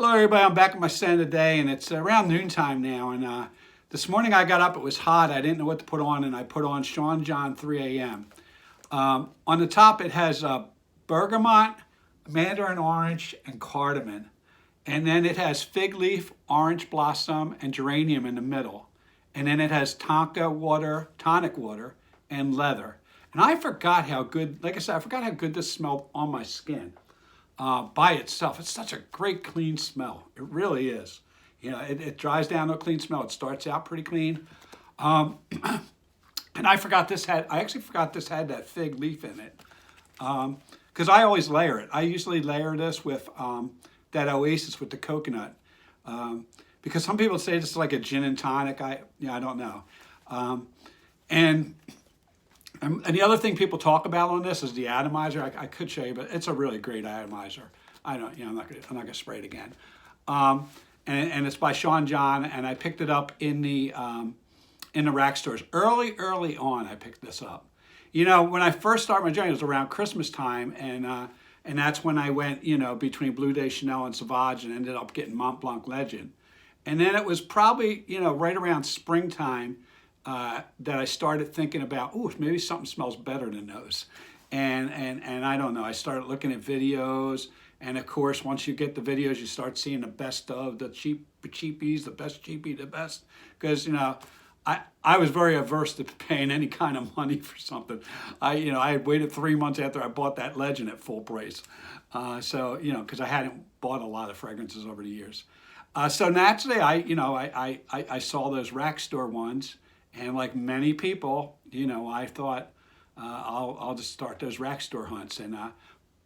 Hello everybody, I'm back at my stand today and it's around noontime now, and this morning I got up, it was hot, I didn't know what to put on, and I put on Sean John 3 a.m. On the top it has bergamot, mandarin orange, and cardamom. And then it has fig leaf, orange blossom, and geranium in the middle. And then it has tonic water, and leather. And I forgot how good, like I said, I forgot how good this smelled on my skin. By itself. It's such a great clean smell. It really is. You know, it dries down to a clean smell. It starts out pretty clean. And I actually forgot this had that fig leaf in it. Because I always layer it. I usually layer this with that Oasis with the coconut. Because some people say this is like a gin and tonic. I don't know. And the other thing people talk about on this is the atomizer. I could show you, but it's a really great atomizer. I'm not gonna spray it again. And it's by Sean John, and I picked it up in the rack stores early on. I picked this up. You know, when I first started my journey, it was around Christmas time, and that's when I went, between Blue Day Chanel and Sauvage, and ended up getting Mont Blanc Legend. And then it was probably, right around springtime, that I started thinking about, maybe something smells better than those. And I don't know, I started looking at videos, and of course, once you get the videos, you start seeing the best of the cheapies, the best cheapie, the best, because, I was very averse to paying any kind of money for something. I had waited 3 months after I bought that Legend at full price. So, because I hadn't bought a lot of fragrances over the years. So naturally, I saw those rack store ones. And like many people, I thought I'll just start those rack store hunts,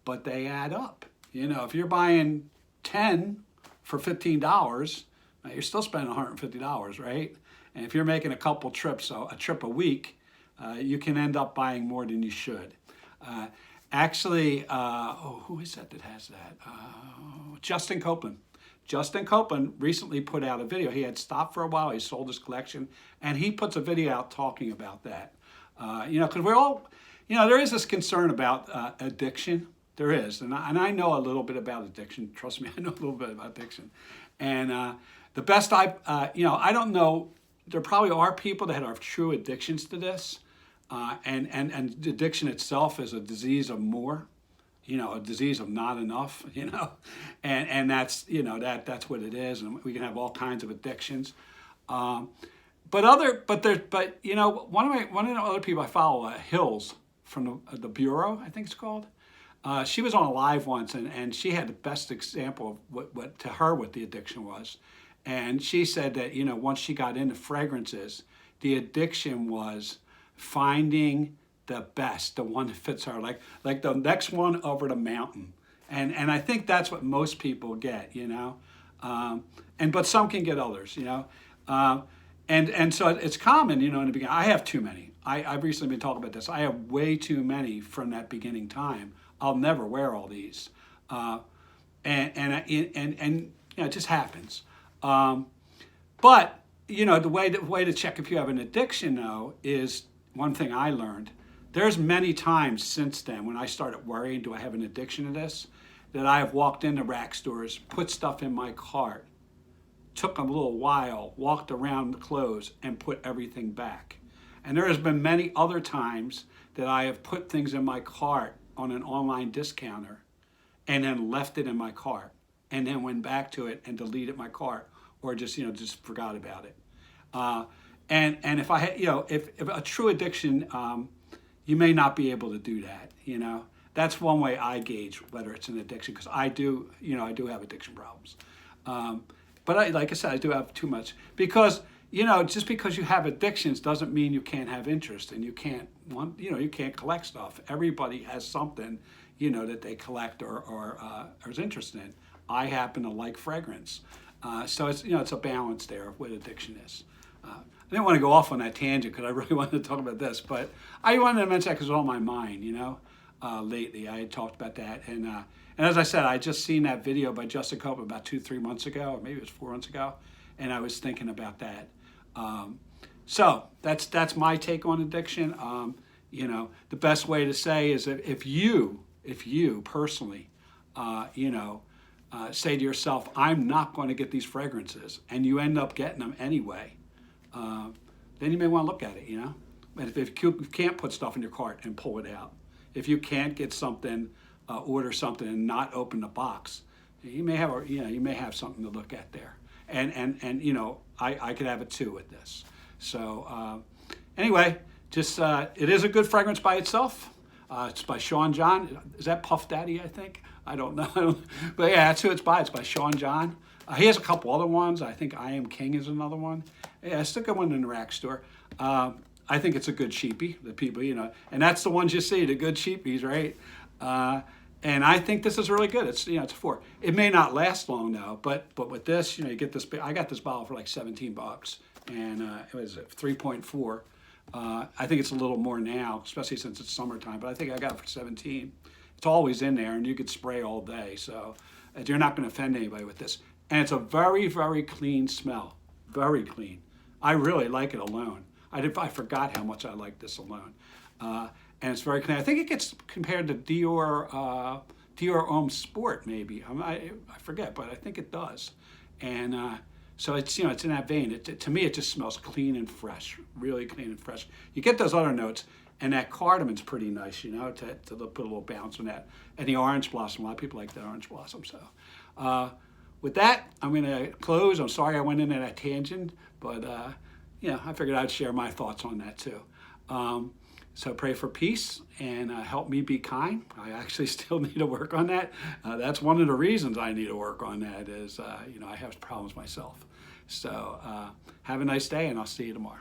but they add up. If you're buying 10 for $15, you're still spending $150, right? And if you're making a couple trips, so a trip a week, you can end up buying more than you should. Who is that has that? Justin Copeland. Justin Copeland recently put out a video. He had stopped for a while. He sold his collection, and he puts a video out talking about that. Because we're all, there is this concern about addiction. There is, and I know a little bit about addiction. Trust me, I know a little bit about addiction. And the best I don't know. There probably are people that have true addictions to this, and addiction itself is a disease of more. A disease of not enough, and that's, that's what it is, and we can have all kinds of addictions. One of the other people I follow, Hills from the Bureau, I think it's called. She was on a live once, and she had the best example of what the addiction was. And she said that, once she got into fragrances, the addiction was finding the best, the one that fits her, like the next one over the mountain, and I think that's what most people get, but some can get others, and so it's common, in the beginning. I have too many. I've recently been talking about this. I have way too many from that beginning time. I'll never wear all these, and it just happens. But the way to check if you have an addiction though is one thing I learned. There's many times since then when I started worrying, do I have an addiction to this, that I have walked into rack stores, put stuff in my cart, took a little while, walked around the clothes, and put everything back. And there has been many other times that I have put things in my cart on an online discounter and then left it in my cart and then went back to it and deleted my cart or just forgot about it. And if I had, if a true addiction, you may not be able to do that, That's one way I gauge whether it's an addiction, because I do have addiction problems. But like I said, I do have too much. Because, just because you have addictions doesn't mean you can't have interest and you can't collect stuff. Everybody has something, that they collect or is interested in. I happen to like fragrance. So it's, it's a balance there of what addiction is. I didn't want to go off on that tangent because I really wanted to talk about this, but I wanted to mention that because it's on my mind, lately. I had talked about that. And as I said, I just seen that video by Justin Copeland about 2-3 months ago, or maybe it was 4 months ago, and I was thinking about that. So that's my take on addiction. The best way to say is that if you personally, say to yourself, I'm not going to get these fragrances, and you end up getting them anyway, then you may want to look at it, you know. And if you can't put stuff in your cart and pull it out, if you can't get something, order something and not open the box, you may have something to look at there. And you know, I could have it too with this. So anyway, just it is a good fragrance by itself. It's by Sean John. Is that Puff Daddy, I think? I don't know. But yeah, that's who it's by. It's by Sean John. He has a couple other ones. I think I Am King is another one. Yeah, it's a good one in the rack store. I think it's a good cheapie. The people, you know, and that's the ones you see, the good cheapies, right? And I think this is really good. It's, you know, it's a 4. It may not last long though, but with this, you know, you get this. I got this bottle for like $17, and it was 3.4. I think it's a little more now, especially since it's summertime. But I think I got it for 17. It's always in there, and you could spray all day. So you're not going to offend anybody with this. And it's a very, very clean smell. Very clean. I really like it alone. I forgot how much I like this alone. And it's very clean. I think it gets compared to Dior Homme Sport, maybe. I forget, but I think it does. And so it's, you know, it's in that vein. To me, it just smells clean and fresh, really clean and fresh. You get those other notes, and that cardamon's pretty nice, you know, to put a little bounce on that. And the orange blossom, a lot of people like the orange blossom. So with that, I'm going to close. I'm sorry I went into that tangent, but you know, I figured I'd share my thoughts on that too. So pray for peace and help me be kind. I actually still need to work on that. That's one of the reasons I need to work on that is, you know, I have problems myself. So have a nice day, and I'll see you tomorrow.